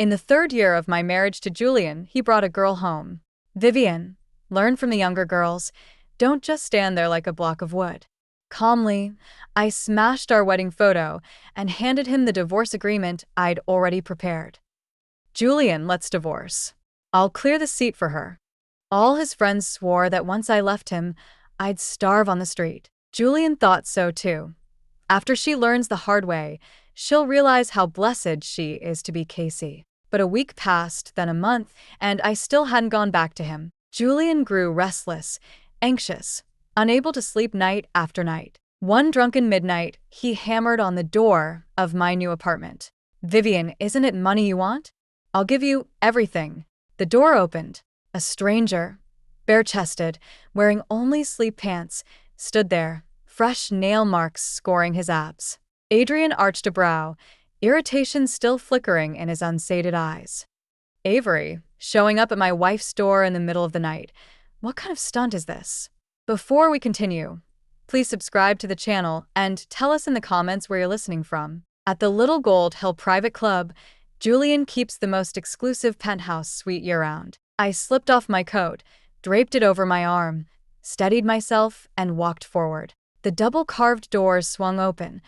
In the 3rd year of my marriage to Julian, he brought a girl home. Vivian, learn from the younger girls. Don't just stand there like a block of wood. Calmly, I smashed our wedding photo and handed him the divorce agreement I'd already prepared. Julian, let's divorce. I'll clear the seat for her. All his friends swore that once I left him, I'd starve on the street. Julian thought so too. After she learns the hard way, she'll realize how blessed she is to be Casey. But a week passed, then a month, and I still hadn't gone back to him. Julian grew restless, anxious, unable to sleep night after night. One drunken midnight, he hammered on the door of my new apartment. Vivian, isn't it money you want? I'll give you everything. The door opened. A stranger, bare-chested, wearing only sleep pants, stood there, fresh nail marks scoring his abs. Adrian arched a brow, irritation still flickering in his unsated eyes. Avery, showing up at my wife's door in the middle of the night. What kind of stunt is this? Before we continue, please subscribe to the channel and tell us in the comments where you're listening from. At the Little Gold Hill Private Club, Julian keeps the most exclusive penthouse suite year-round. I slipped off my coat, draped it over my arm, steadied myself, and walked forward. The double-carved doors swung open.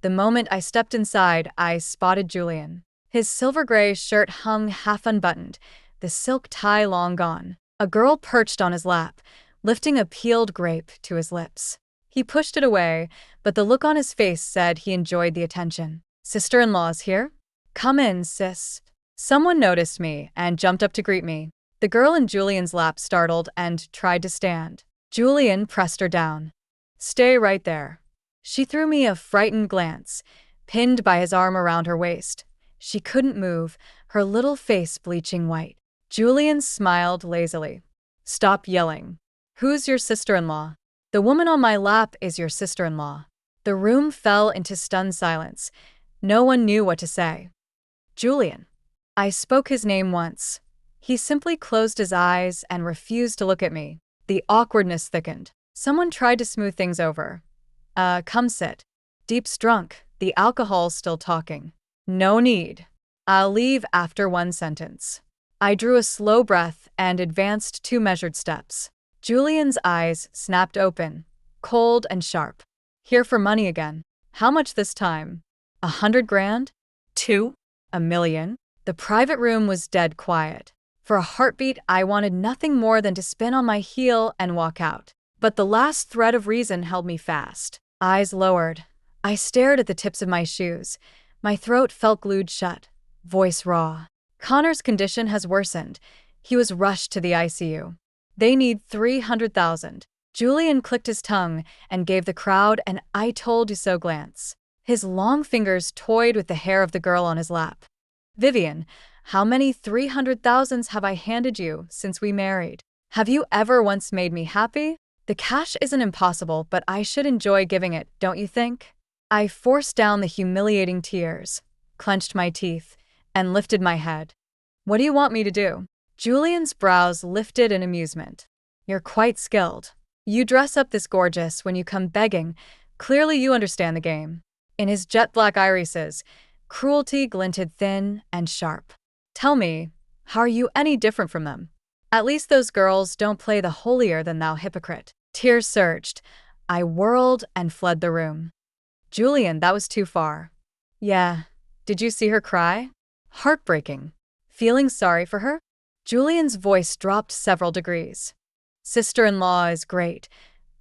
The moment I stepped inside, I spotted Julian. His silver-gray shirt hung half unbuttoned, the silk tie long gone. A girl perched on his lap, lifting a peeled grape to his lips. He pushed it away, but the look on his face said he enjoyed the attention. Sister-in-law's here? Come in, sis. Someone noticed me and jumped up to greet me. The girl in Julian's lap startled and tried to stand. Julian pressed her down. Stay right there. She threw me a frightened glance, pinned by his arm around her waist. She couldn't move, her little face bleaching white. Julian smiled lazily. Stop yelling. Who's your sister-in-law? The woman on my lap is your sister-in-law. The room fell into stunned silence. No one knew what to say. Julian. I spoke his name once. He simply closed his eyes and refused to look at me. The awkwardness thickened. Someone tried to smooth things over. Come sit. Deep's drunk, the alcohol's still talking. No need. I'll leave after one sentence. I drew a slow breath and advanced 2 measured steps. Julian's eyes snapped open, cold and sharp. Here for money again. How much this time? 100 grand? 2? 1 million? The private room was dead quiet. For a heartbeat, I wanted nothing more than to spin on my heel and walk out. But the last thread of reason held me fast. Eyes lowered. I stared at the tips of my shoes. My throat felt glued shut. Voice raw. Connor's condition has worsened. He was rushed to the ICU. They need 300,000. Julian clicked his tongue and gave the crowd an I told you so glance. His long fingers toyed with the hair of the girl on his lap. Vivian, how many 300,000s have I handed you since we married? Have you ever once made me happy? The cash isn't impossible, but I should enjoy giving it, don't you think? I forced down the humiliating tears, clenched my teeth, and lifted my head. What do you want me to do? Julian's brows lifted in amusement. You're quite skilled. You dress up this gorgeous when you come begging. Clearly you understand the game. In his jet-black irises, cruelty glinted thin and sharp. Tell me, how are you any different from them? At least those girls don't play the holier-than-thou hypocrite. Tears surged. I whirled and fled the room. Julian, that was too far. Yeah. Did you see her cry? Heartbreaking. Feeling sorry for her? Julian's voice dropped several degrees. Sister-in-law is great,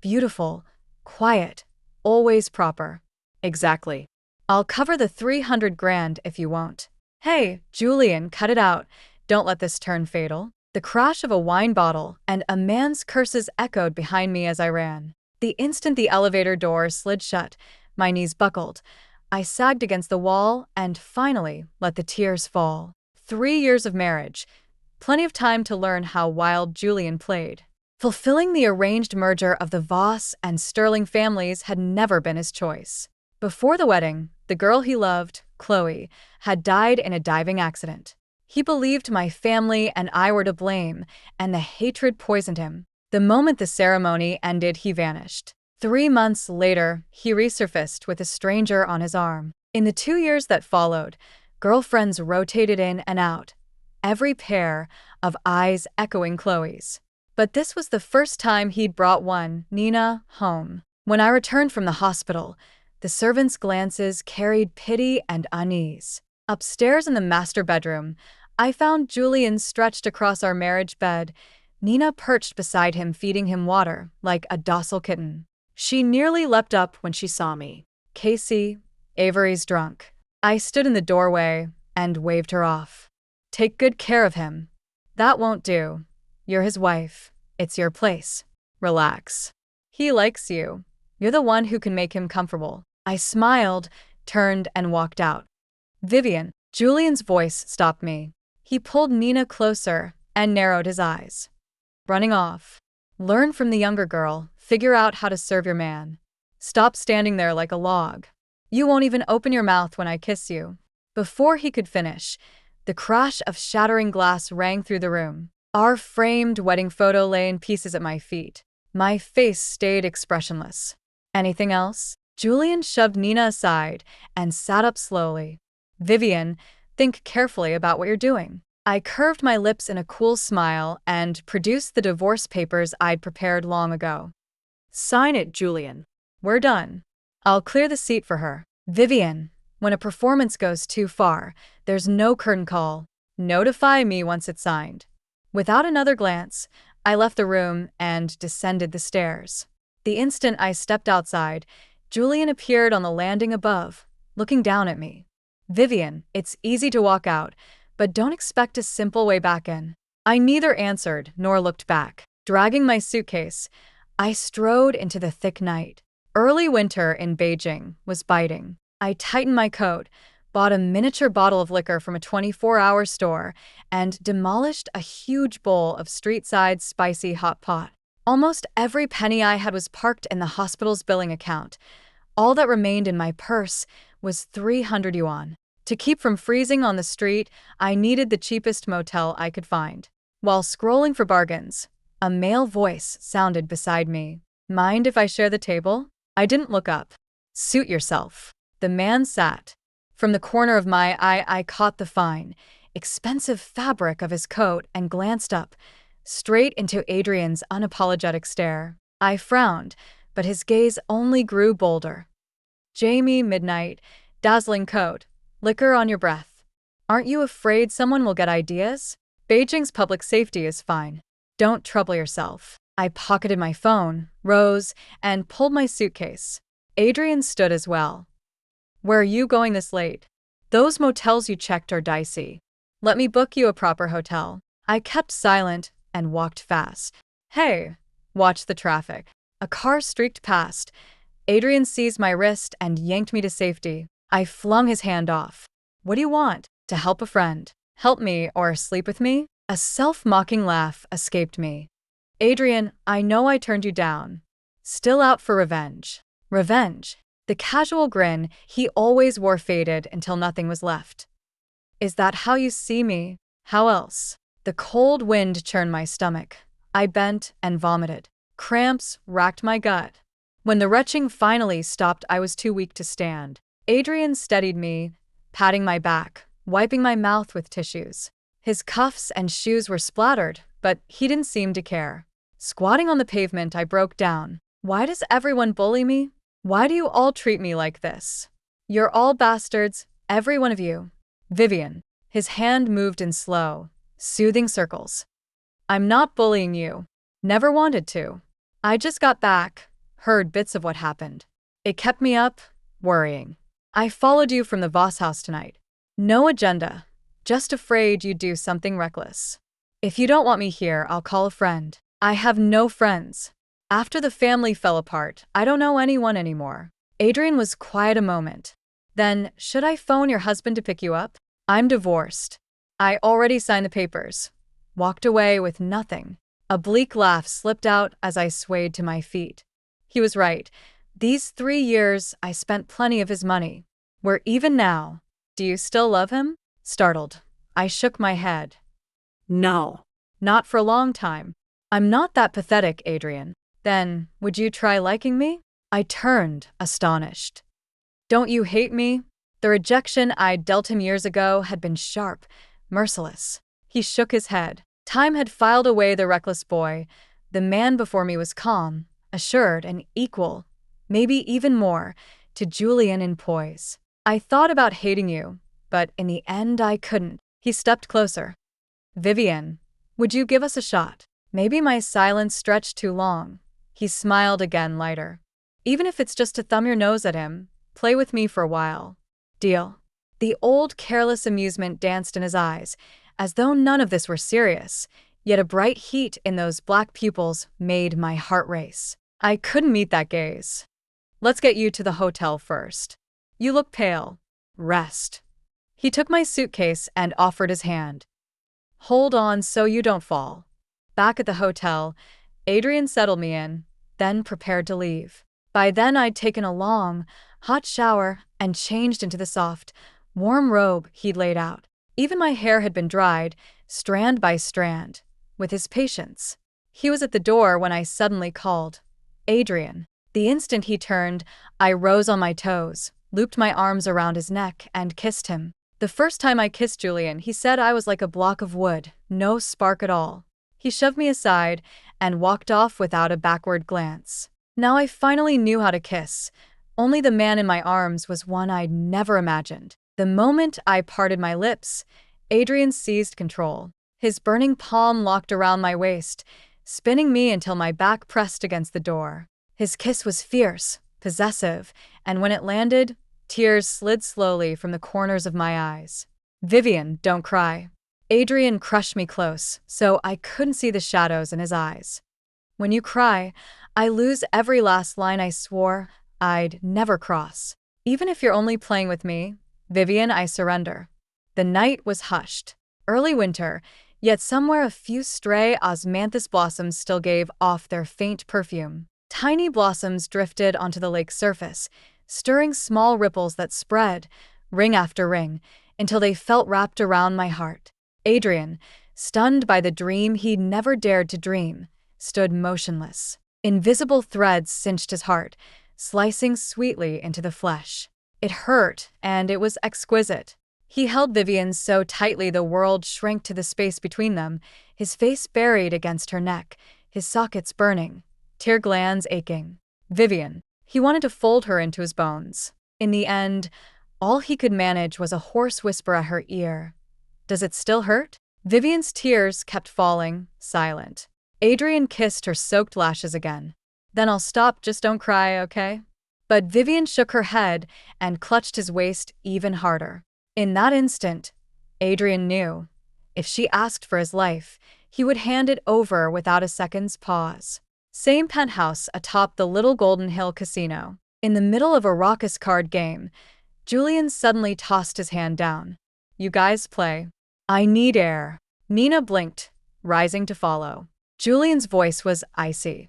beautiful, quiet, always proper. Exactly. I'll cover the 300 grand if you won't. Hey, Julian, cut it out. Don't let this turn fatal. The crash of a wine bottle and a man's curses echoed behind me as I ran. The instant the elevator door slid shut, my knees buckled. I sagged against the wall and finally let the tears fall. 3 years of marriage. Plenty of time to learn how wild Julian played. Fulfilling the arranged merger of the Voss and Sterling families had never been his choice. Before the wedding, the girl he loved, Chloe, had died in a diving accident. He believed my family and I were to blame, and the hatred poisoned him. The moment the ceremony ended, he vanished. 3 months later, he resurfaced with a stranger on his arm. In the 2 years that followed, Girlfriends rotated in and out, every pair of eyes echoing Chloe's. But this was the first time he'd brought one, Nina, home. When I returned from the hospital, the servants' glances carried pity and unease. Upstairs in the master bedroom, I found Julian stretched across our marriage bed, Nina perched beside him feeding him water like a docile kitten. She nearly leapt up when she saw me. Casey, Avery's drunk. I stood in the doorway and waved her off. Take good care of him. That won't do. You're his wife. It's your place. Relax. He likes you. You're the one who can make him comfortable. I smiled, turned, and walked out. Vivian, Julian's voice stopped me. He pulled Nina closer and narrowed his eyes. Running off. Learn from the younger girl. Figure out how to serve your man. Stop standing there like a log. You won't even open your mouth when I kiss you. Before he could finish, the crash of shattering glass rang through the room. Our framed wedding photo lay in pieces at my feet. My face stayed expressionless. Anything else? Julian shoved Nina aside and sat up slowly. Vivian, think carefully about what you're doing. I curved my lips in a cool smile and produced the divorce papers I'd prepared long ago. Sign it, Julian. We're done. I'll clear the seat for her. Vivian, when a performance goes too far, there's no curtain call. Notify me once it's signed. Without another glance, I left the room and descended the stairs. The instant I stepped outside, Julian appeared on the landing above, looking down at me. Vivian, it's easy to walk out, but don't expect a simple way back in. I neither answered nor looked back. Dragging my suitcase, I strode into the thick night. Early winter in Beijing was biting. I tightened my coat, bought a miniature bottle of liquor from a 24-hour store, and demolished a huge bowl of street-side spicy hot pot. Almost every penny I had was parked in the hospital's billing account. All that remained in my purse was 300 yuan. To keep from freezing on the street, I needed the cheapest motel I could find. While scrolling for bargains, a male voice sounded beside me. Mind if I share the table? I didn't look up. Suit yourself. The man sat. From the corner of my eye, I caught the fine, expensive fabric of his coat and glanced up, straight into Adrian's unapologetic stare. I frowned, but his gaze only grew bolder. Jamie, midnight, dazzling coat, liquor on your breath. Aren't you afraid someone will get ideas? Beijing's public safety is fine. Don't trouble yourself. I pocketed my phone, rose, and pulled my suitcase. Adrian stood as well. Where are you going this late? Those motels you checked are dicey. Let me book you a proper hotel. I kept silent and walked fast. Hey, watch the traffic. A car streaked past. Adrian seized my wrist and yanked me to safety. I flung his hand off. What do you want? To help a friend. Help me or sleep with me? A self-mocking laugh escaped me. Adrian, I know I turned you down. Still out for revenge. Revenge. The casual grin he always wore faded until nothing was left. Is that how you see me? How else? The cold wind churned my stomach. I bent and vomited. Cramps racked my gut. When the retching finally stopped, I was too weak to stand. Adrian steadied me, patting my back, wiping my mouth with tissues. His cuffs and shoes were splattered, but he didn't seem to care. Squatting on the pavement, I broke down. Why does everyone bully me? Why do you all treat me like this? You're all bastards, every one of you. Vivian. His hand moved in slow, soothing circles. I'm not bullying you. Never wanted to. I just got back, heard bits of what happened. It kept me up, worrying. I followed you from the Voss house tonight. No agenda, just afraid you'd do something reckless. If you don't want me here, I'll call a friend. I have no friends. After the family fell apart, I don't know anyone anymore. Adrian was quiet a moment. Then, should I phone your husband to pick you up? I'm divorced. I already signed the papers. Walked away with nothing. A bleak laugh slipped out as I swayed to my feet. He was right. These 3 years, I spent plenty of his money. We're even now. Do you still love him? Startled, I shook my head. No. Not for a long time. I'm not that pathetic, Adrian. Then, would you try liking me? I turned, astonished. Don't you hate me? The rejection I'd dealt him years ago had been sharp, merciless. He shook his head. Time had filed away the reckless boy. The man before me was calm, assured, and equal, maybe even more, to Julian in poise. I thought about hating you, but in the end I couldn't. He stepped closer. Vivian, would you give us a shot? Maybe my silence stretched too long. He smiled again, lighter. Even if it's just to thumb your nose at him, play with me for a while. Deal. The old careless amusement danced in his eyes, as though none of this were serious, yet a bright heat in those black pupils made my heart race. I couldn't meet that gaze. Let's get you to the hotel first. You look pale. Rest. He took my suitcase and offered his hand. Hold on so you don't fall. Back at the hotel, Adrian settled me in, then prepared to leave. By then I'd taken a long, hot shower and changed into the soft, warm robe he'd laid out. Even my hair had been dried, strand by strand, with his patience. He was at the door when I suddenly called, Adrian. The instant he turned, I rose on my toes, looped my arms around his neck, and kissed him. The first time I kissed Julian, he said I was like a block of wood, no spark at all. He shoved me aside and walked off without a backward glance. Now I finally knew how to kiss. Only the man in my arms was one I'd never imagined. The moment I parted my lips, Adrian seized control. His burning palm locked around my waist, spinning me until my back pressed against the door. His kiss was fierce, possessive, and when it landed, tears slid slowly from the corners of my eyes. Vivian, don't cry. Adrian crushed me close, so I couldn't see the shadows in his eyes. When you cry, I lose every last line I swore I'd never cross. Even if you're only playing with me, Vivian, I surrender. The night was hushed. Early winter, yet somewhere a few stray osmanthus blossoms still gave off their faint perfume. Tiny blossoms drifted onto the lake's surface, stirring small ripples that spread, ring after ring, until they felt wrapped around my heart. Adrian, stunned by the dream he'd never dared to dream, stood motionless. Invisible threads cinched his heart, slicing sweetly into the flesh. It hurt, and it was exquisite. He held Vivian so tightly the world shrank to the space between them, his face buried against her neck, his sockets burning, tear glands aching. Vivian. He wanted to fold her into his bones. In the end, all he could manage was a hoarse whisper at her ear. Does it still hurt? Vivian's tears kept falling, silent. Adrian kissed her soaked lashes again. Then I'll stop, just don't cry, okay? But Vivian shook her head and clutched his waist even harder. In that instant, Adrian knew. If she asked for his life, he would hand it over without a second's pause. Same penthouse atop the little Golden Hill casino. In the middle of a raucous card game, Julian suddenly tossed his hand down. You guys play. I need air. Nina blinked, rising to follow. Julian's voice was icy.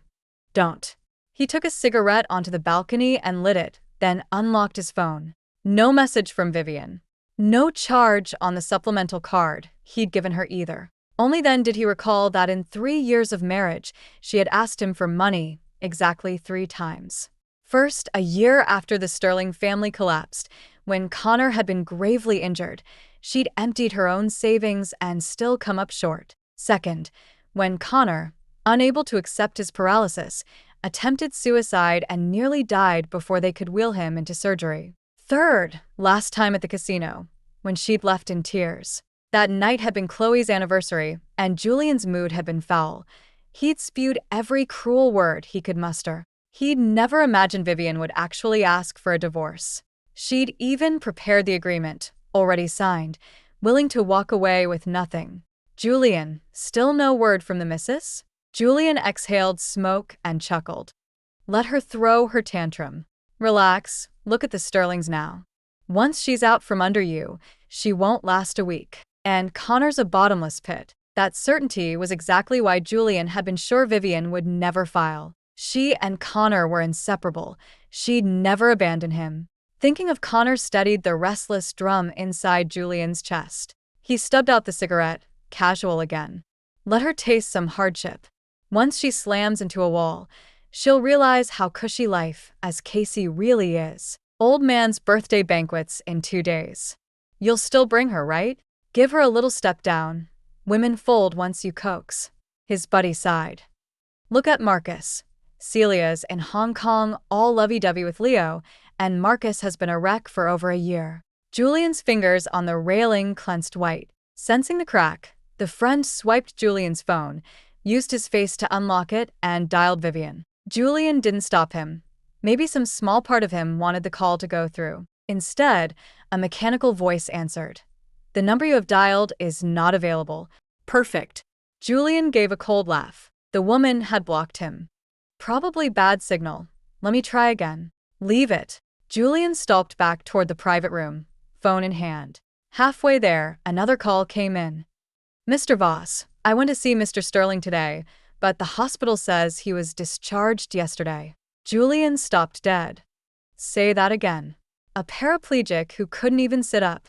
Don't. He took a cigarette onto the balcony and lit it, then unlocked his phone. No message from Vivian. No charge on the supplemental card he'd given her either. Only then did he recall that in 3 years of marriage, she had asked him for money exactly 3 times. First, a year after the Sterling family collapsed, when Connor had been gravely injured, she'd emptied her own savings and still come up short. Second, when Connor, unable to accept his paralysis, attempted suicide and nearly died before they could wheel him into surgery. Third, last time at the casino, when she'd left in tears. That night had been Chloe's anniversary, and Julian's mood had been foul. He'd spewed every cruel word he could muster. He'd never imagined Vivian would actually ask for a divorce. She'd even prepared the agreement, already signed, willing to walk away with nothing. Julian, still no word from the missus? Julian exhaled smoke and chuckled. Let her throw her tantrum. Relax, look at the Sterlings now. Once she's out from under you, she won't last a week. And Connor's a bottomless pit. That certainty was exactly why Julian had been sure Vivian would never file. She and Connor were inseparable. She'd never abandon him. Thinking of Connor steadied the restless drum inside Julian's chest. He stubbed out the cigarette, casual again. Let her taste some hardship. Once she slams into a wall, she'll realize how cushy life as Casey really is. Old man's birthday banquets in 2 days. You'll still bring her, right? Give her a little step down. Women fold once you coax. His buddy sighed. Look at Marcus. Celia's in Hong Kong, all lovey-dovey with Leo, and Marcus has been a wreck for over a year. Julian's fingers on the railing clenched white. Sensing the crack, the friend swiped Julian's phone, used his face to unlock it, and dialed Vivian. Julian didn't stop him. Maybe some small part of him wanted the call to go through. Instead, a mechanical voice answered. The number you have dialed is not available. Perfect. Julian gave a cold laugh. The woman had blocked him. Probably bad signal. Let me try again. Leave it. Julian stalked back toward the private room, phone in hand. Halfway there, another call came in. Mr. Voss, I went to see Mr. Sterling today, but the hospital says he was discharged yesterday. Julian stopped dead. Say that again. A paraplegic who couldn't even sit up,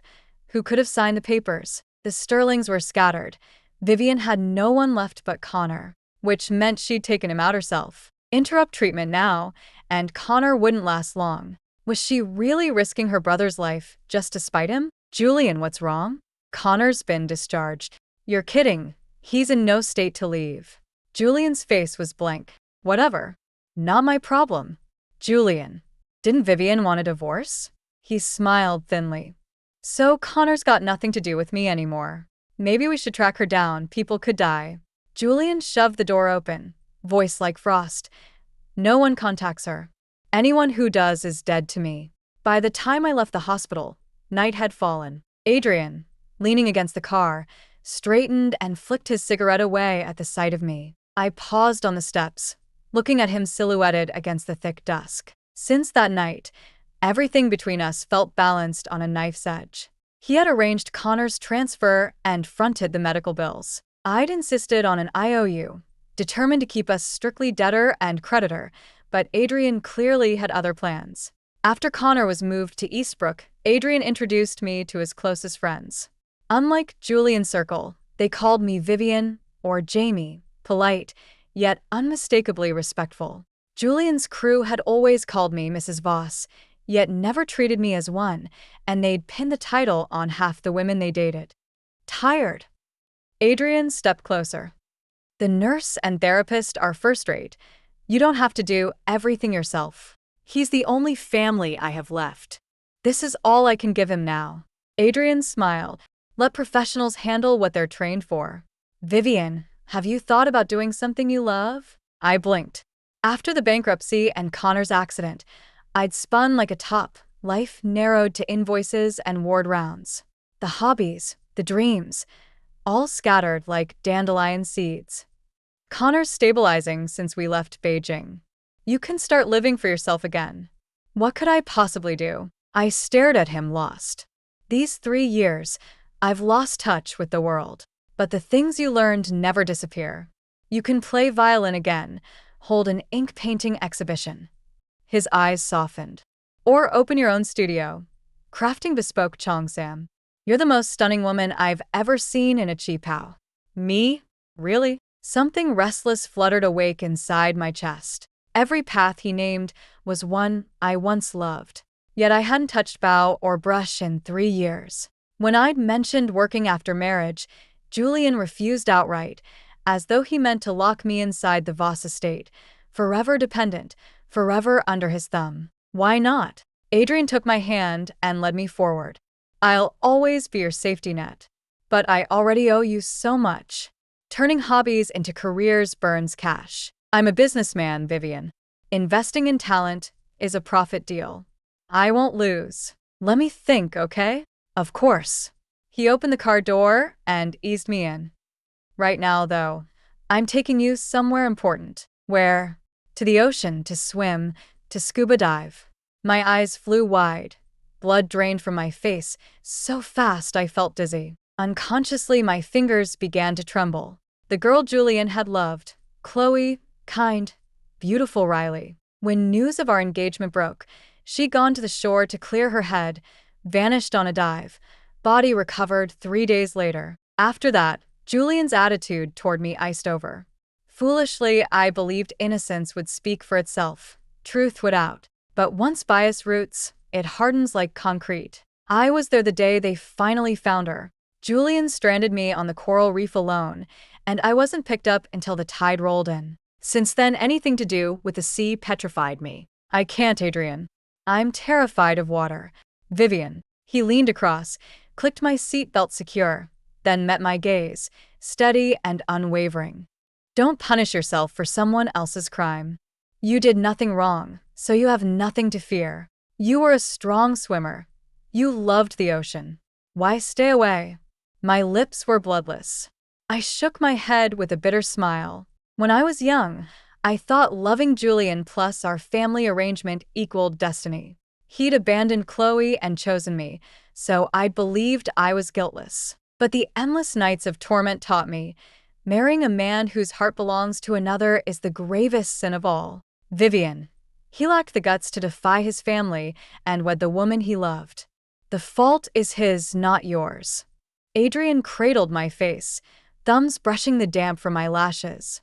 who could have signed the papers. The Sterlings were scattered. Vivian had no one left but Connor, which meant she'd taken him out herself. Interrupt treatment now, and Connor wouldn't last long. Was she really risking her brother's life just to spite him? Julian, what's wrong? Connor's been discharged. You're kidding. He's in no state to leave. Julian's face was blank. Whatever. Not my problem. Julian. Didn't Vivian want a divorce? He smiled thinly. So Connor's got nothing to do with me anymore. Maybe we should track her down. People could die. Julian shoved the door open, voice like frost. No one contacts her. Anyone who does is dead to me. By the time I left the hospital, night had fallen. Adrian, leaning against the car, straightened and flicked his cigarette away at the sight of me. I paused on the steps, looking at him silhouetted against the thick dusk. Since that night, everything between us felt balanced on a knife's edge. He had arranged Connor's transfer and fronted the medical bills. I'd insisted on an IOU, determined to keep us strictly debtor and creditor, but Adrian clearly had other plans. After Connor was moved to Eastbrook, Adrian introduced me to his closest friends. Unlike Julian's circle, they called me Vivian or Jamie, polite, yet unmistakably respectful. Julian's crew had always called me Mrs. Voss, yet never treated me as one, and they'd pinned the title on half the women they dated. Tired. Adrian stepped closer. The nurse and therapist are first-rate. You don't have to do everything yourself. He's the only family I have left. This is all I can give him now. Adrian smiled. Let professionals handle what they're trained for. Vivian, have you thought about doing something you love? I blinked. After the bankruptcy and Connor's accident, I'd spun like a top. Life narrowed to invoices and ward rounds. The hobbies, the dreams, all scattered like dandelion seeds. Connor's stabilizing since we left Beijing. You can start living for yourself again. What could I possibly do? I stared at him, lost. These 3 years, I've lost touch with the world. But the things you learned never disappear. You can play violin again, hold an ink painting exhibition. His eyes softened. Or open your own studio, crafting bespoke cheongsam. You're the most stunning woman I've ever seen in a cheapao. Me? Really? Something restless fluttered awake inside my chest. Every path he named was one I once loved. Yet I hadn't touched bow or brush in 3 years. When I'd mentioned working after marriage, Julian refused outright, as though he meant to lock me inside the Voss estate, forever dependent, forever under his thumb. Why not? Adrian took my hand and led me forward. I'll always be your safety net. But I already owe you so much. Turning hobbies into careers burns cash. I'm a businessman, Vivian. Investing in talent is a profit deal. I won't lose. Let me think, okay? Of course. He opened the car door and eased me in. Right now, though, I'm taking you somewhere important. Where? To the ocean, to swim, to scuba dive. My eyes flew wide. Blood drained from my face, so fast I felt dizzy. Unconsciously, my fingers began to tremble. The girl Julian had loved, Chloe, kind, beautiful Riley. When news of our engagement broke, she'd gone to the shore to clear her head, vanished on a dive. Body recovered 3 days later. After that, Julian's attitude toward me iced over. Foolishly, I believed innocence would speak for itself, truth would out. But once bias roots, it hardens like concrete. I was there the day they finally found her. Julian stranded me on the coral reef alone, and I wasn't picked up until the tide rolled in. Since then, anything to do with the sea petrified me. I can't, Adrian. I'm terrified of water. Vivian. He leaned across, clicked my seatbelt secure, then met my gaze, steady and unwavering. Don't punish yourself for someone else's crime. You did nothing wrong, so you have nothing to fear. You were a strong swimmer. You loved the ocean. Why stay away? My lips were bloodless. I shook my head with a bitter smile. When I was young, I thought loving Julian plus our family arrangement equaled destiny. He'd abandoned Chloe and chosen me, so I believed I was guiltless. But the endless nights of torment taught me, marrying a man whose heart belongs to another is the gravest sin of all. Vivian. He lacked the guts to defy his family and wed the woman he loved. The fault is his, not yours. Adrian cradled my face, thumbs brushing the damp from my lashes.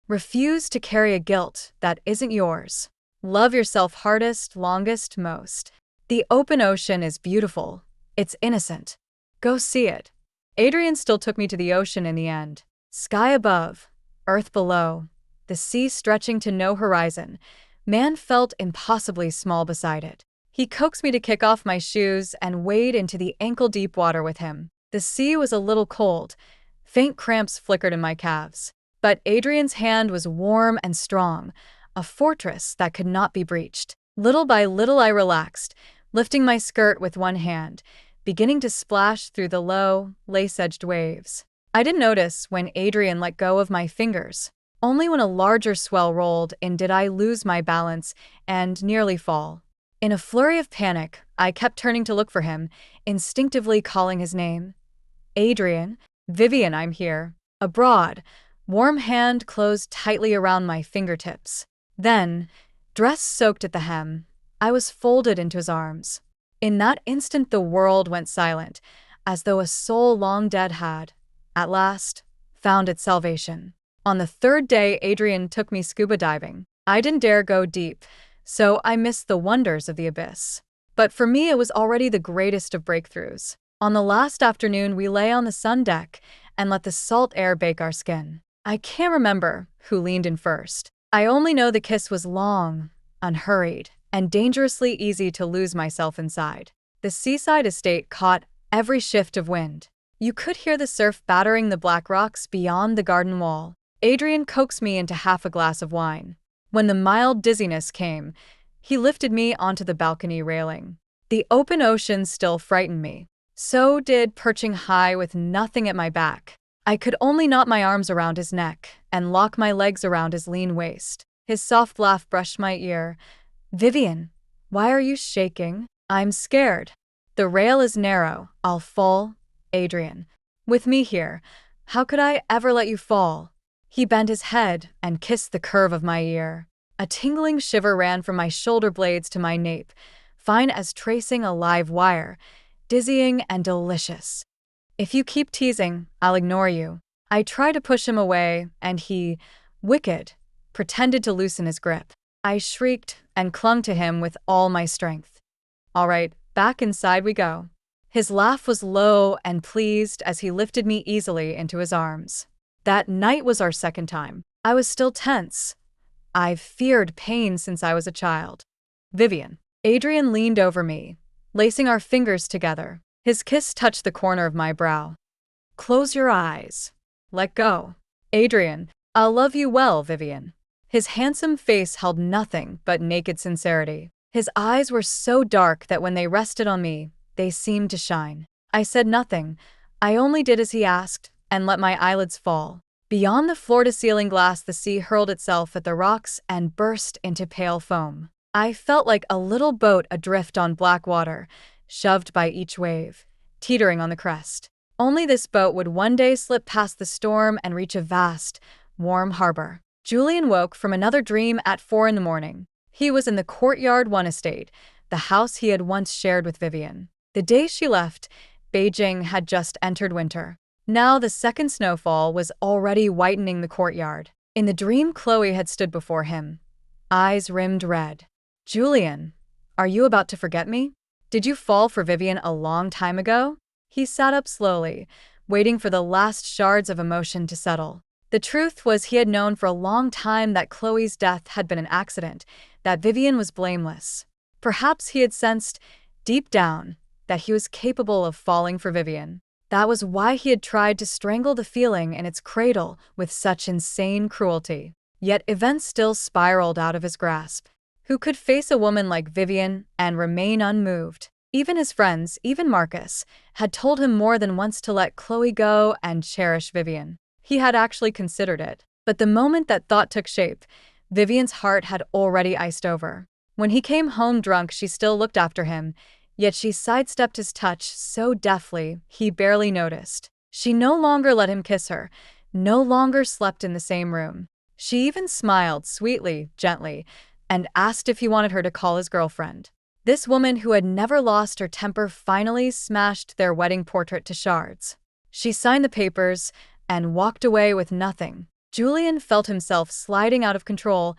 Refuse to carry a guilt that isn't yours. Love yourself hardest, longest, most. The open ocean is beautiful. It's innocent. Go see it. Adrian still took me to the ocean in the end. Sky above, earth below, the sea stretching to no horizon. Man felt impossibly small beside it. He coaxed me to kick off my shoes and wade into the ankle-deep water with him. The sea was a little cold. Faint cramps flickered in my calves. But Adrian's hand was warm and strong, a fortress that could not be breached. Little by little I relaxed, lifting my skirt with one hand, beginning to splash through the low, lace-edged waves. I didn't notice when Adrian let go of my fingers. Only when a larger swell rolled in did I lose my balance and nearly fall. In a flurry of panic, I kept turning to look for him, instinctively calling his name. Adrian, Vivian, I'm here. A broad, warm hand closed tightly around my fingertips. Then, dress soaked at the hem, I was folded into his arms. In that instant the world went silent, as though a soul long dead had, at last, found its salvation. On the third day, Adrian took me scuba diving. I didn't dare go deep, so I missed the wonders of the abyss. But for me, it was already the greatest of breakthroughs. On the last afternoon, we lay on the sun deck and let the salt air bake our skin. I can't remember who leaned in first. I only know the kiss was long, unhurried, and dangerously easy to lose myself inside. The seaside estate caught every shift of wind. You could hear the surf battering the black rocks beyond the garden wall. Adrian coaxed me into half a glass of wine. When the mild dizziness came, he lifted me onto the balcony railing. The open ocean still frightened me. So did perching high with nothing at my back. I could only knot my arms around his neck and lock my legs around his lean waist. His soft laugh brushed my ear. Vivian, why are you shaking? I'm scared. The rail is narrow. I'll fall. Adrian, with me here, how could I ever let you fall? He bent his head and kissed the curve of my ear. A tingling shiver ran from my shoulder blades to my nape, fine as tracing a live wire, dizzying and delicious. If you keep teasing, I'll ignore you. I tried to push him away, and he, wicked, pretended to loosen his grip. I shrieked and clung to him with all my strength. All right, back inside we go. His laugh was low and pleased as he lifted me easily into his arms. That night was our second time. I was still tense. I've feared pain since I was a child. Vivian. Adrian leaned over me, lacing our fingers together. His kiss touched the corner of my brow. Close your eyes. Let go. Adrian, I'll love you well, Vivian. His handsome face held nothing but naked sincerity. His eyes were so dark that when they rested on me, they seemed to shine. I said nothing. I only did as he asked and let my eyelids fall. Beyond the floor-to-ceiling glass, the sea hurled itself at the rocks and burst into pale foam. I felt like a little boat adrift on black water, shoved by each wave, teetering on the crest. Only this boat would one day slip past the storm and reach a vast, warm harbor. Julian woke from another dream at 4 a.m. He was in the Courtyard 1 estate, the house he had once shared with Vivian. The day she left, Beijing had just entered winter. Now the second snowfall was already whitening the courtyard. In the dream, Chloe had stood before him, eyes rimmed red. Julian, Are you about to forget me? Did you fall for Vivian a long time ago? He sat up slowly, waiting for the last shards of emotion to settle. The truth was he had known for a long time that Chloe's death had been an accident, that Vivian was blameless. Perhaps he had sensed, deep down, that he was capable of falling for Vivian. That was why he had tried to strangle the feeling in its cradle with such insane cruelty. Yet events still spiraled out of his grasp. Who could face a woman like Vivian and remain unmoved? Even his friends, even Marcus, had told him more than once to let Chloe go and cherish Vivian. He had actually considered it. But the moment that thought took shape, Vivian's heart had already iced over. When he came home drunk, she still looked after him, yet she sidestepped his touch so deftly he barely noticed. She no longer let him kiss her, no longer slept in the same room. She even smiled sweetly, gently, and asked if he wanted her to call his girlfriend. This woman who had never lost her temper finally smashed their wedding portrait to shards. She signed the papers and walked away with nothing. Julian felt himself sliding out of control,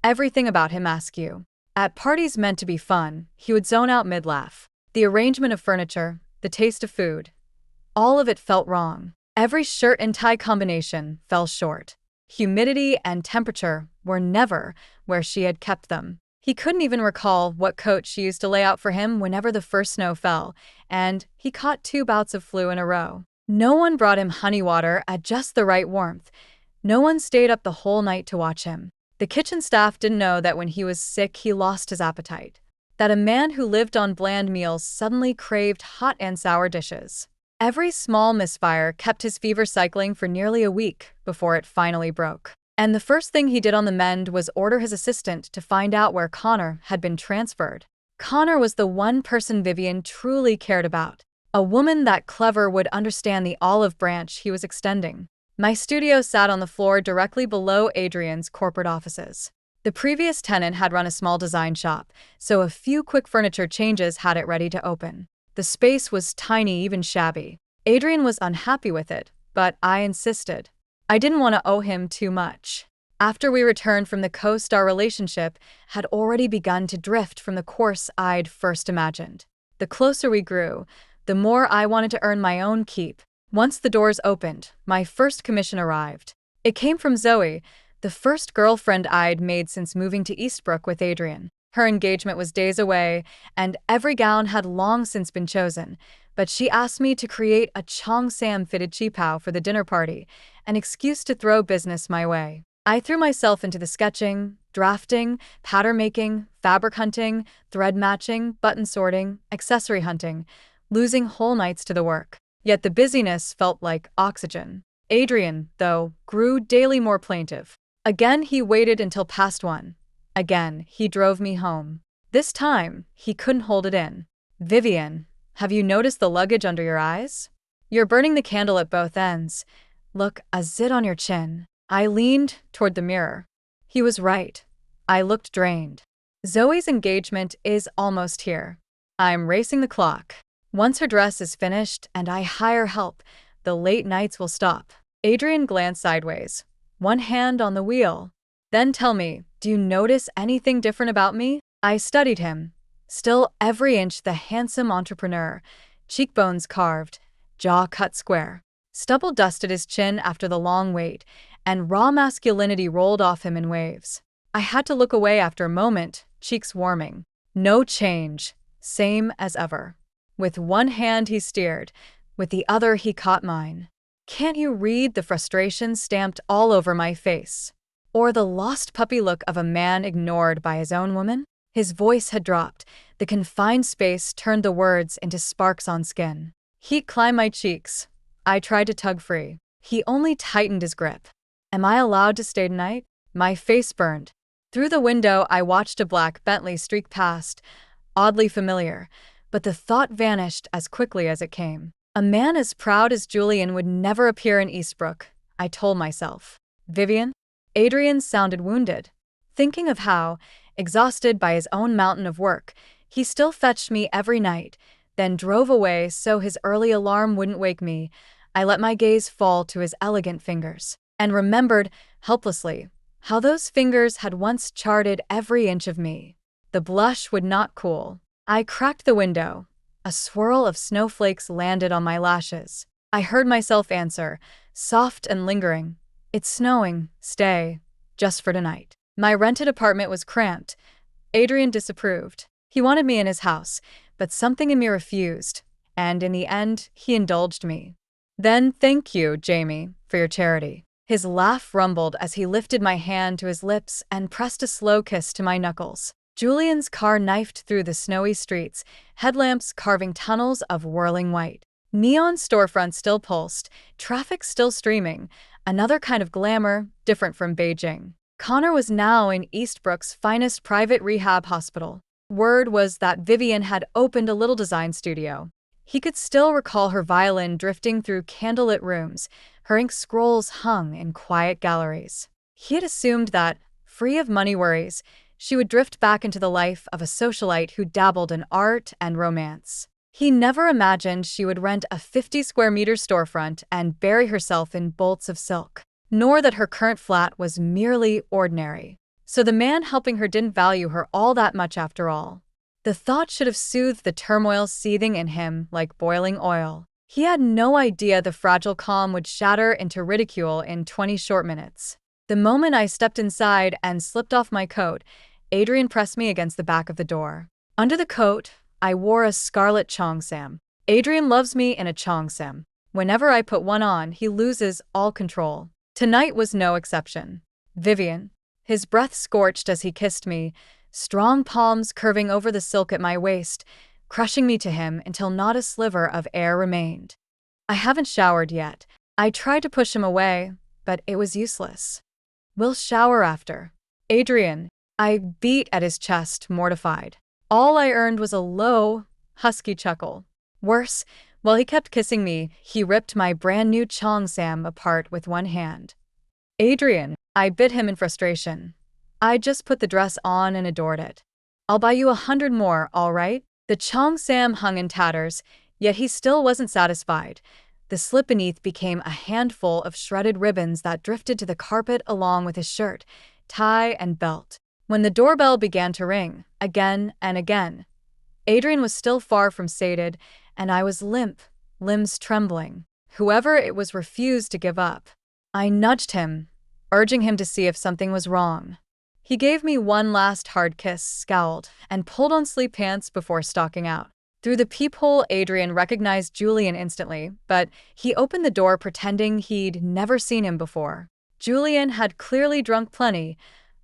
everything about him askew. At parties meant to be fun, he would zone out mid-laugh. The arrangement of furniture, the taste of food, all of it felt wrong. Every shirt and tie combination fell short. Humidity and temperature were never where she had kept them. He couldn't even recall what coat she used to lay out for him whenever the first snow fell, and he caught 2 bouts of flu in a row. No one brought him honey water at just the right warmth. No one stayed up the whole night to watch him. The kitchen staff didn't know that when he was sick, he lost his appetite. That a man who lived on bland meals suddenly craved hot and sour dishes. Every small misfire kept his fever cycling for nearly a week before it finally broke. And the first thing he did on the mend was order his assistant to find out where Connor had been transferred. Connor was the one person Vivian truly cared about. A woman that clever would understand the olive branch he was extending. My studio sat on the floor directly below Adrian's corporate offices. The previous tenant had run a small design shop, so a few quick furniture changes had it ready to open. The space was tiny, even shabby. Adrian was unhappy with it, but I insisted. I didn't want to owe him too much. After we returned from the coast, our relationship had already begun to drift from the course I'd first imagined. The closer we grew, the more I wanted to earn my own keep. Once the doors opened, my first commission arrived. It came from Zoe, the first girlfriend I'd made since moving to Eastbrook with Adrian. Her engagement was days away, and every gown had long since been chosen, but she asked me to create a Cheongsam fitted qipao for the dinner party, an excuse to throw business my way. I threw myself into the sketching, drafting, pattern making, fabric hunting, thread matching, button sorting, accessory hunting, losing whole nights to the work. Yet the busyness felt like oxygen. Adrian, though, grew daily more plaintive. Again he waited until past 1. Again he drove me home. This time he couldn't hold it in. Vivian, have you noticed the luggage under your eyes? You're burning the candle at both ends. Look, a zit on your chin. I leaned toward the mirror. He was right. I looked drained. Zoe's engagement is almost here. I'm racing the clock. Once her dress is finished and I hire help, the late nights will stop. Adrian glanced sideways, one hand on the wheel. Then tell me, do you notice anything different about me? I studied him. Still every inch the handsome entrepreneur, cheekbones carved, jaw cut square. Stubble dusted his chin after the long wait, and raw masculinity rolled off him in waves. I had to look away after a moment, cheeks warming. No change, same as ever. With one hand he steered, with the other he caught mine. Can't you read the frustration stamped all over my face? Or the lost puppy look of a man ignored by his own woman? His voice had dropped. The confined space turned the words into sparks on skin. Heat climbed my cheeks. I tried to tug free. He only tightened his grip. Am I allowed to stay tonight? My face burned. Through the window I watched a black Bentley streak past, oddly familiar. But the thought vanished as quickly as it came. A man as proud as Julian would never appear in Eastbrook, I told myself. Vivian? Adrian sounded wounded, thinking of how, exhausted by his own mountain of work, he still fetched me every night, then drove away so his early alarm wouldn't wake me. I let my gaze fall to his elegant fingers, and remembered, helplessly, how those fingers had once charted every inch of me. The blush would not cool. I cracked the window. A swirl of snowflakes landed on my lashes. I heard myself answer, soft and lingering. It's snowing. Stay. Just for tonight. My rented apartment was cramped. Adrian disapproved. He wanted me in his house, but something in me refused. And in the end, he indulged me. Then thank you, Jamie, for your charity. His laugh rumbled as he lifted my hand to his lips and pressed a slow kiss to my knuckles. Julian's car knifed through the snowy streets, headlamps carving tunnels of whirling white. Neon storefronts still pulsed, traffic still streaming, another kind of glamour, different from Beijing. Connor was now in Eastbrook's finest private rehab hospital. Word was that Vivian had opened a little design studio. He could still recall her violin drifting through candlelit rooms, her ink scrolls hung in quiet galleries. He had assumed that, free of money worries, she would drift back into the life of a socialite who dabbled in art and romance. He never imagined she would rent a 50-square-meter storefront and bury herself in bolts of silk, nor that her current flat was merely ordinary. So the man helping her didn't value her all that much after all. The thought should have soothed the turmoil seething in him like boiling oil. He had no idea the fragile calm would shatter into ridicule in 20 short minutes. The moment I stepped inside and slipped off my coat, Adrian pressed me against the back of the door. Under the coat, I wore a scarlet cheongsam. Adrian loves me in a cheongsam. Whenever I put one on, he loses all control. Tonight was no exception. Vivian. His breath scorched as he kissed me, strong palms curving over the silk at my waist, crushing me to him until not a sliver of air remained. I haven't showered yet. I tried to push him away, but it was useless. We'll shower after. Adrian. I beat at his chest, mortified. All I earned was a low, husky chuckle. Worse, while he kept kissing me, he ripped my brand new cheongsam apart with one hand. Adrian. I bit him in frustration. I just put the dress on and adored it. I'll buy you 100 more, all right? The cheongsam hung in tatters, yet he still wasn't satisfied. The slip beneath became a handful of shredded ribbons that drifted to the carpet along with his shirt, tie, and belt. When the doorbell began to ring, again and again, Adrian was still far from sated, and I was limp, limbs trembling. Whoever it was refused to give up. I nudged him, urging him to see if something was wrong. He gave me one last hard kiss, scowled, and pulled on sleep pants before stalking out. Through the peephole, Adrian recognized Julian instantly, but he opened the door pretending he'd never seen him before. Julian had clearly drunk plenty,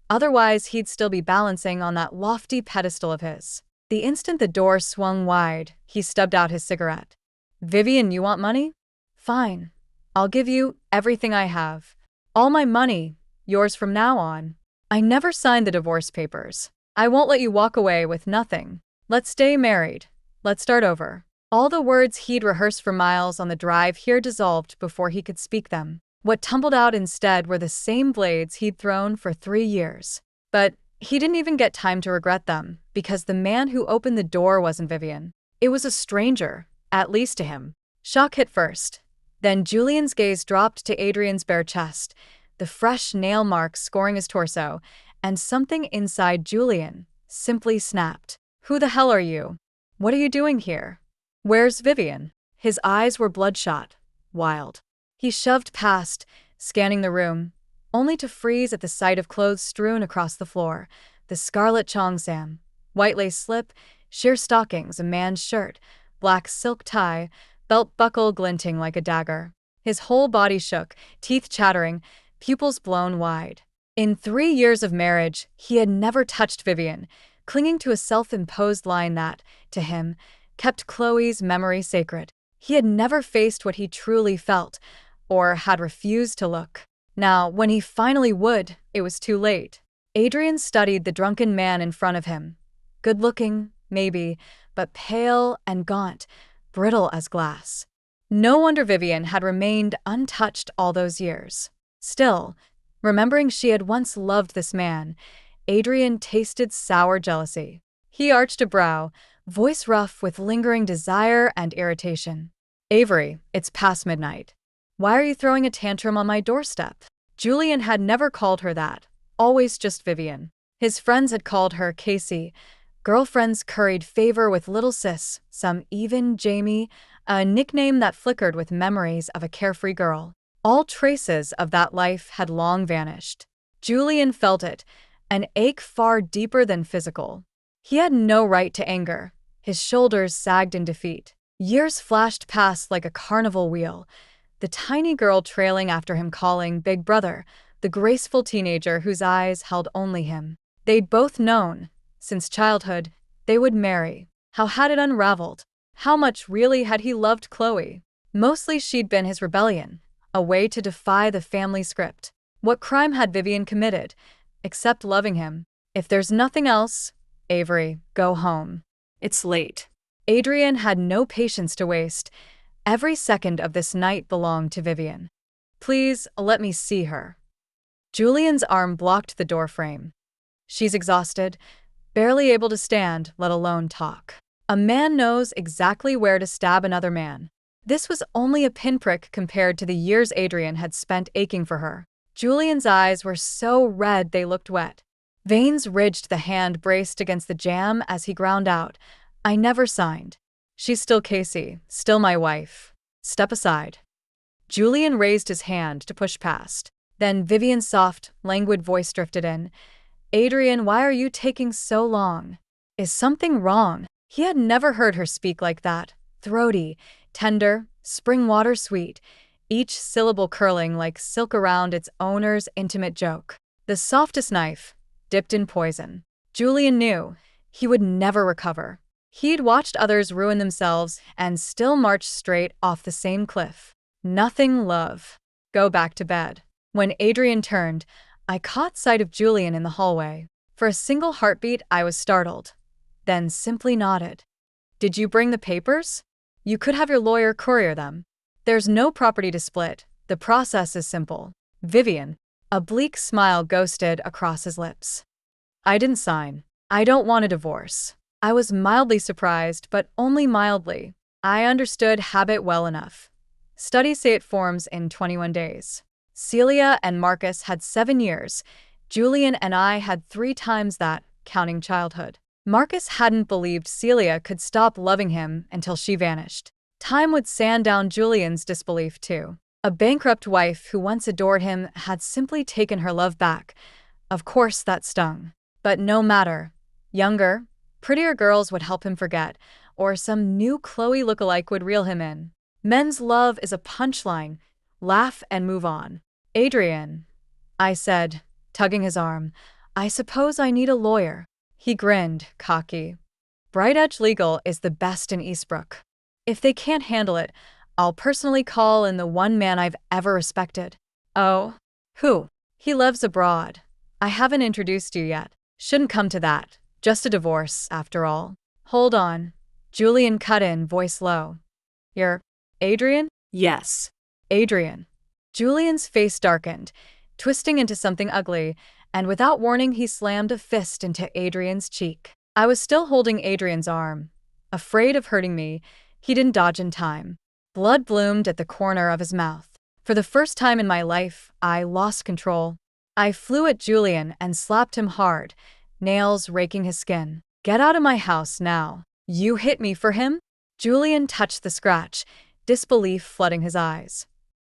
otherwise he'd still be balancing on that lofty pedestal of his. The instant the door swung wide, he stubbed out his cigarette. Vivian, you want money? Fine. I'll give you everything I have. All my money, yours from now on. I never signed the divorce papers. I won't let you walk away with nothing. Let's stay married. Let's start over. All the words he'd rehearsed for miles on the drive here dissolved before he could speak them. What tumbled out instead were the same blades he'd thrown for 3 years. But he didn't even get time to regret them, because the man who opened the door wasn't Vivian. It was a stranger, at least to him. Shock hit first. Then Julian's gaze dropped to Adrian's bare chest, the fresh nail marks scoring his torso, and something inside Julian simply snapped. Who the hell are you? What are you doing here? Where's Vivian? His eyes were bloodshot, wild. He shoved past, scanning the room, only to freeze at the sight of clothes strewn across the floor, the scarlet cheongsam, white lace slip, sheer stockings, a man's shirt, black silk tie, belt buckle glinting like a dagger. His whole body shook, teeth chattering, pupils blown wide. In 3 years of marriage, he had never touched Vivian, clinging to a self-imposed line that, to him, kept Chloe's memory sacred. He had never faced what he truly felt, or had refused to look. Now, when he finally would, it was too late. Adrian studied the drunken man in front of him. Good-looking, maybe, but pale and gaunt, brittle as glass. No wonder Vivian had remained untouched all those years. Still, remembering she had once loved this man, Adrian tasted sour jealousy. He arched a brow, voice rough with lingering desire and irritation. Avery, it's past midnight. Why are you throwing a tantrum on my doorstep? Julian had never called her that, always just Vivian. His friends had called her Casey, Girlfriends curried favor with Little Sis, some even Jamie, a nickname that flickered with memories of a carefree girl. All traces of that life had long vanished. Julian felt it, an ache far deeper than physical. He had no right to anger. His shoulders sagged in defeat. Years flashed past like a carnival wheel, the tiny girl trailing after him calling Big Brother, the graceful teenager whose eyes held only him. They'd both known, since childhood, they would marry. How had it unraveled? How much really had he loved Chloe? Mostly she'd been his rebellion, a way to defy the family script. What crime had Vivian committed, except loving him? If there's nothing else, Avery, go home. It's late. Adrian had no patience to waste. Every second of this night belonged to Vivian. Please, let me see her. Julian's arm blocked the doorframe. She's exhausted, barely able to stand, let alone talk. A man knows exactly where to stab another man. This was only a pinprick compared to the years Adrian had spent aching for her. Julian's eyes were so red they looked wet. Veins ridged the hand braced against the jamb as he ground out, I never signed. She's still Casey, still my wife. Step aside. Julian raised his hand to push past. Then Vivian's soft, languid voice drifted in. Adrian, why are you taking so long? Is something wrong? He had never heard her speak like that. Throaty, tender, spring water sweet, each syllable curling like silk around its owner's intimate joke. The softest knife, dipped in poison. Julian knew he would never recover. He'd watched others ruin themselves and still march straight off the same cliff. Nothing, love. Go back to bed. When Adrian turned, I caught sight of Julian in the hallway. For a single heartbeat, I was startled, then simply nodded. Did you bring the papers? You could have your lawyer courier them. There's no property to split. The process is simple. Vivian. A bleak smile ghosted across his lips. I didn't sign. I don't want a divorce. I was mildly surprised, but only mildly. I understood habit well enough. Studies say it forms in 21 days. Celia and Marcus had 7 years. Julian and I had 3 times that, counting childhood. Marcus hadn't believed Celia could stop loving him until she vanished. Time would sand down Julian's disbelief too. A bankrupt wife who once adored him had simply taken her love back. Of course that stung. But no matter. Younger, prettier girls would help him forget, or some new Chloe lookalike would reel him in. Men's love is a punchline. Laugh and move on. Adrian, I said, tugging his arm, I suppose I need a lawyer. He grinned, cocky. Bright Edge Legal is the best in Eastbrook. If they can't handle it, I'll personally call in the one man I've ever respected. Oh? Who? He lives abroad. I haven't introduced you yet. Shouldn't come to that. Just a divorce, after all. Hold on. Julian cut in, voice low. You're Adrian? Yes. Adrian. Julian's face darkened, twisting into something ugly, and without warning he slammed a fist into Adrian's cheek. I was still holding Adrian's arm. Afraid of hurting me, he didn't dodge in time. Blood bloomed at the corner of his mouth. For the first time in my life, I lost control. I flew at Julian and slapped him hard, nails raking his skin. Get out of my house now. You hit me for him? Julian touched the scratch, disbelief flooding his eyes.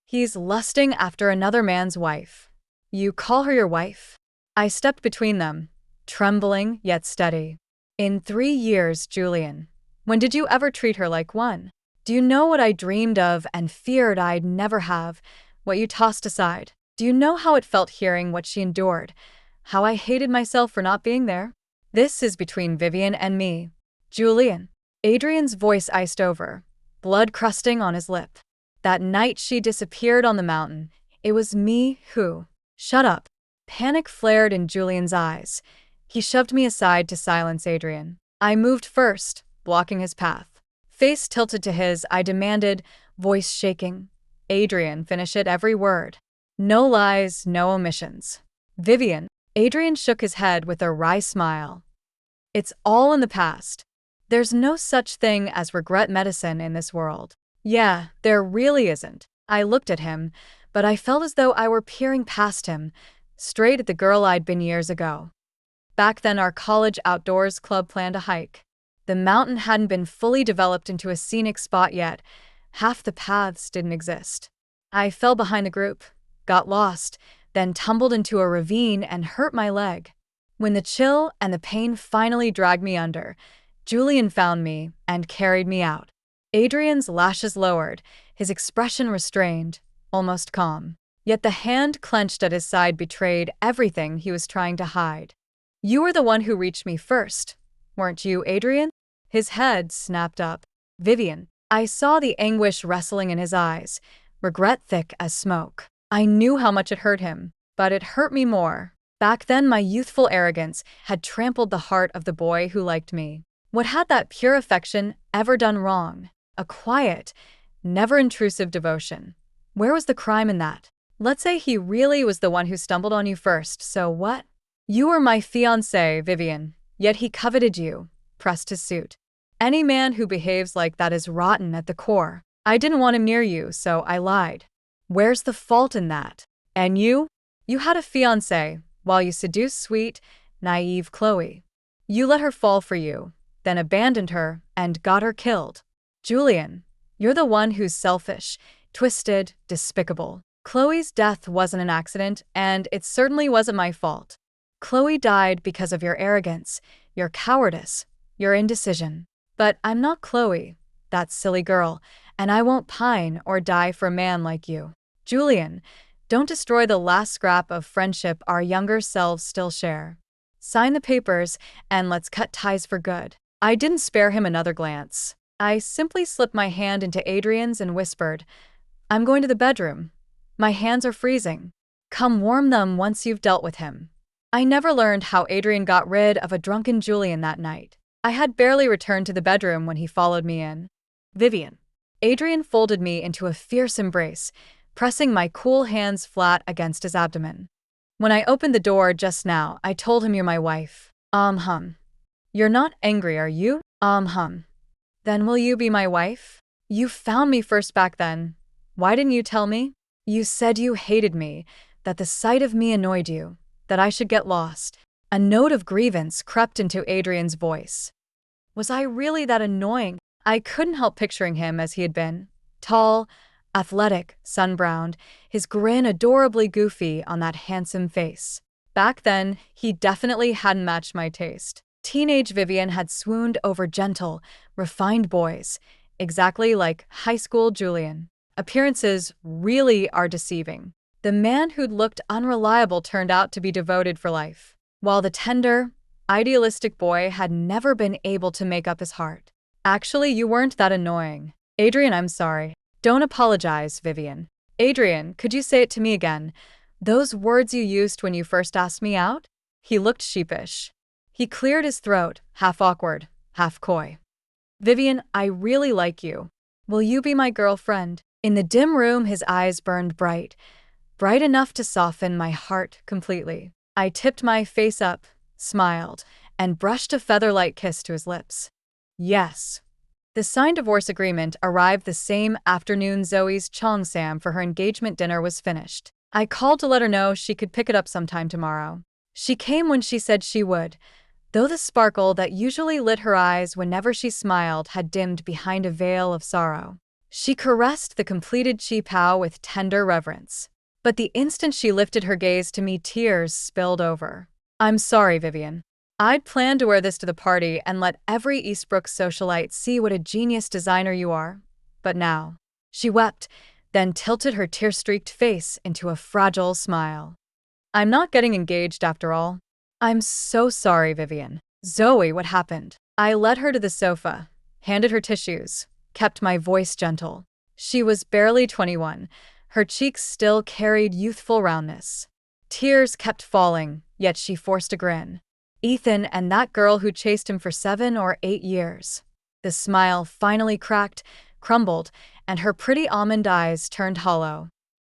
He's lusting after another man's wife. You call her your wife? I stepped between them, trembling yet steady. In 3 years, Julian. When did you ever treat her like one? Do you know what I dreamed of and feared I'd never have, what you tossed aside? Do you know how it felt hearing what she endured? How I hated myself for not being there? This is between Vivian and me. Julian. Adrian's voice iced over, blood crusting on his lip. That night she disappeared on the mountain, it was me who… Shut up. Panic flared in Julian's eyes. He shoved me aside to silence Adrian. I moved first, blocking his path. Face tilted to his, I demanded, voice shaking. Adrian, finish it, every word. No lies, no omissions. Vivian. Adrian shook his head with a wry smile. It's all in the past. There's no such thing as regret medicine in this world. Yeah, there really isn't. I looked at him, but I felt as though I were peering past him, straight at the girl I'd been years ago. Back then, our college outdoors club planned a hike. The mountain hadn't been fully developed into a scenic spot yet. Half the paths didn't exist. I fell behind the group, got lost, then tumbled into a ravine and hurt my leg. When the chill and the pain finally dragged me under, Julian found me and carried me out. Adrian's lashes lowered, his expression restrained, almost calm. Yet the hand clenched at his side betrayed everything he was trying to hide. "You were the one who reached me first, weren't you, Adrian?" His head snapped up. "Vivian." I saw the anguish wrestling in his eyes, regret thick as smoke. I knew how much it hurt him, but it hurt me more. Back then, my youthful arrogance had trampled the heart of the boy who liked me. What had that pure affection ever done wrong? A quiet, never-intrusive devotion. Where was the crime in that? Let's say he really was the one who stumbled on you first, so what? "You were my fiancé, Vivian, yet he coveted you," pressed his suit. "Any man who behaves like that is rotten at the core. I didn't want him near you, so I lied. Where's the fault in that? And you? You had a fiancé, while you seduced sweet, naive Chloe. You let her fall for you, then abandoned her and got her killed. Julian, you're the one who's selfish, twisted, despicable. Chloe's death wasn't an accident, and it certainly wasn't my fault. Chloe died because of your arrogance, your cowardice, your indecision. But I'm not Chloe, that silly girl, and I won't pine or die for a man like you. Julian, don't destroy the last scrap of friendship our younger selves still share. Sign the papers, and let's cut ties for good." I didn't spare him another glance. I simply slipped my hand into Adrian's and whispered, "I'm going to the bedroom. My hands are freezing. Come warm them once you've dealt with him." I never learned how Adrian got rid of a drunken Julian that night. I had barely returned to the bedroom when he followed me in. "Vivian." Adrian folded me into a fierce embrace, pressing my cool hands flat against his abdomen. "When I opened the door just now, I told him you're my wife." You're not angry, are you?" Then will you be my wife?" "You found me first back then. Why didn't you tell me? You said you hated me, that the sight of me annoyed you, that I should get lost." A note of grievance crept into Adrian's voice. Was I really that annoying? I couldn't help picturing him as he had been. Tall, athletic, sun-browned, his grin adorably goofy on that handsome face. Back then, he definitely hadn't matched my taste. Teenage Vivian had swooned over gentle, refined boys, exactly like high school Julian. Appearances really are deceiving. The man who'd looked unreliable turned out to be devoted for life, while the tender, idealistic boy had never been able to make up his heart. "Actually, you weren't that annoying. Adrian, I'm sorry." "Don't apologize, Vivian." "Adrian, could you say it to me again? Those words you used when you first asked me out?" He looked sheepish. He cleared his throat, half awkward, half coy. "Vivian, I really like you. Will you be my girlfriend?" In the dim room, his eyes burned bright, bright enough to soften my heart completely. I tipped my face up, smiled, and brushed a feather-light kiss to his lips. "Yes." The signed divorce agreement arrived the same afternoon Zoe's cheongsam for her engagement dinner was finished. I called to let her know she could pick it up sometime tomorrow. She came when she said she would, though the sparkle that usually lit her eyes whenever she smiled had dimmed behind a veil of sorrow. She caressed the completed chi pao with tender reverence. But the instant she lifted her gaze to me, tears spilled over. "I'm sorry, Vivian. I'd planned to wear this to the party and let every Eastbrook socialite see what a genius designer you are. But now." She wept, then tilted her tear-streaked face into a fragile smile. "I'm not getting engaged after all." "I'm so sorry, Vivian." "Zoe, what happened?" I led her to the sofa, handed her tissues, kept my voice gentle. She was barely 21. Her cheeks still carried youthful roundness. Tears kept falling, yet she forced a grin. "Ethan and that girl who chased him for 7 or 8 years. The smile finally cracked, crumbled, and her pretty almond eyes turned hollow.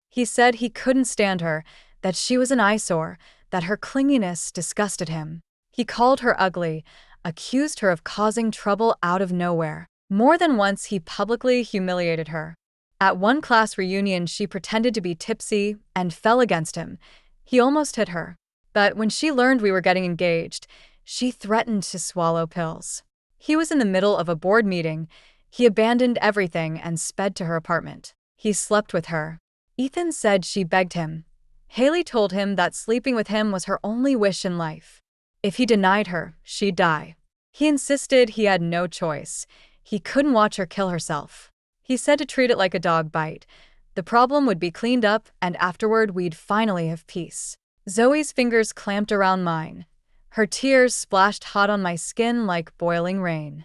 He said he couldn't stand her, that she was an eyesore, that her clinginess disgusted him. He called her ugly, accused her of causing trouble out of nowhere. More than once he publicly humiliated her. At one class reunion she pretended to be tipsy and fell against him. He almost hit her. But when she learned we were getting engaged, she threatened to swallow pills. He was in the middle of a board meeting. He abandoned everything and sped to her apartment. He slept with her. Ethan said she begged him. Haley told him that sleeping with him was her only wish in life. If he denied her, she'd die. He insisted he had no choice. He couldn't watch her kill herself. He said to treat it like a dog bite. The problem would be cleaned up, and afterward we'd finally have peace. Zoe's fingers clamped around mine. Her tears splashed hot on my skin like boiling rain.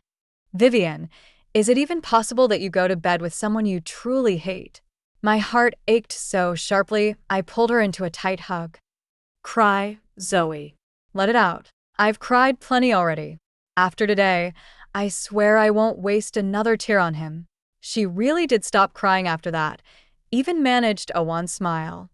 Vivian, is it even possible that you go to bed with someone you truly hate? My heart ached so sharply, I pulled her into a tight hug. Cry, Zoe. Let it out. I've cried plenty already. After today, I swear I won't waste another tear on him. She really did stop crying after that, even managed a wan smile.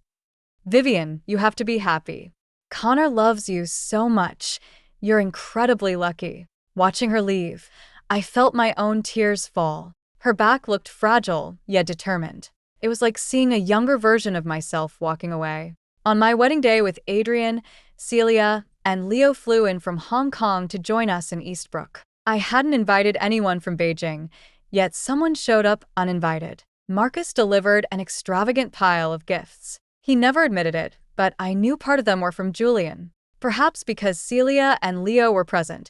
Vivian, you have to be happy. Connor loves you so much. You're incredibly lucky. Watching her leave, I felt my own tears fall. Her back looked fragile, yet determined. It was like seeing a younger version of myself walking away. On my wedding day with Adrian, Celia, and Leo flew in from Hong Kong to join us in Eastbrook. I hadn't invited anyone from Beijing, yet someone showed up uninvited. Marcus delivered an extravagant pile of gifts. He never admitted it, but I knew part of them were from Julian. Perhaps because Celia and Leo were present,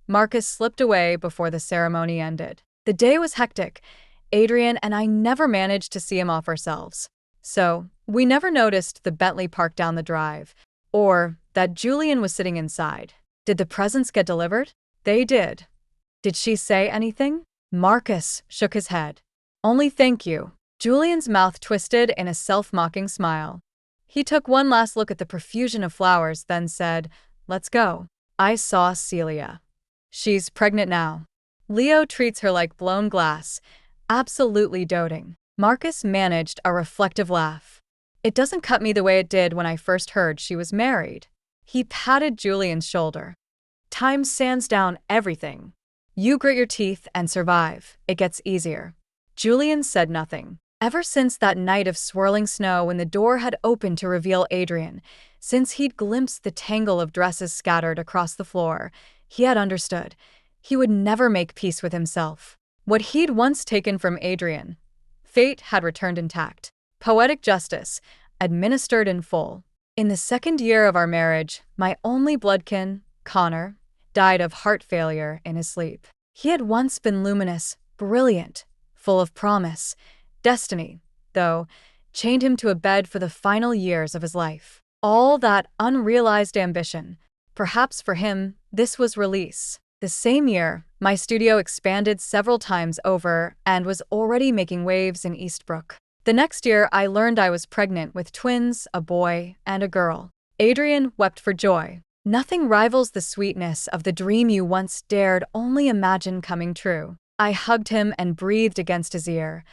Marcus slipped away before the ceremony ended. The day was hectic. Adrian and I never managed to see him off ourselves. So, we never noticed the Bentley parked down the drive, or that Julian was sitting inside. Did the presents get delivered? They did. Did she say anything? Marcus shook his head. Only thank you. Julian's mouth twisted in a self-mocking smile. He took one last look at the profusion of flowers, then said, "Let's go." I saw Celia. She's pregnant now. Leo treats her like blown glass, absolutely doting. Marcus managed a reflective laugh. It doesn't cut me the way it did when I first heard she was married. He patted Julian's shoulder. Time sands down everything. You grit your teeth and survive. It gets easier. Julian said nothing. Ever since that night of swirling snow when the door had opened to reveal Adrian, since he'd glimpsed the tangle of dresses scattered across the floor, he had understood. He would never make peace with himself. What he'd once taken from Adrian, fate had returned intact. Poetic justice, administered in full. In the second year of our marriage, my only bloodkin, Connor, died of heart failure in his sleep. He had once been luminous, brilliant, full of promise. Destiny, though, chained him to a bed for the final years of his life. All that unrealized ambition. Perhaps for him, this was release. The same year, my studio expanded several times over and was already making waves in Eastbrook. The next year, I learned I was pregnant with twins, a boy and a girl. Adrian wept for joy. Nothing rivals the sweetness of the dream you once dared only imagine coming true. I hugged him and breathed against his ear.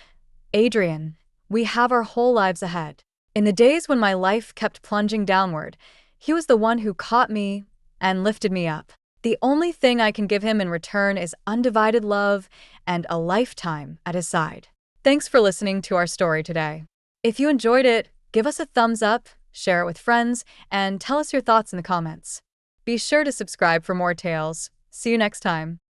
Adrian, we have our whole lives ahead. In the days when my life kept plunging downward, he was the one who caught me and lifted me up. The only thing I can give him in return is undivided love and a lifetime at his side. Thanks for listening to our story today. If you enjoyed it, give us a thumbs up, share it with friends, and tell us your thoughts in the comments. Be sure to subscribe for more tales. See you next time.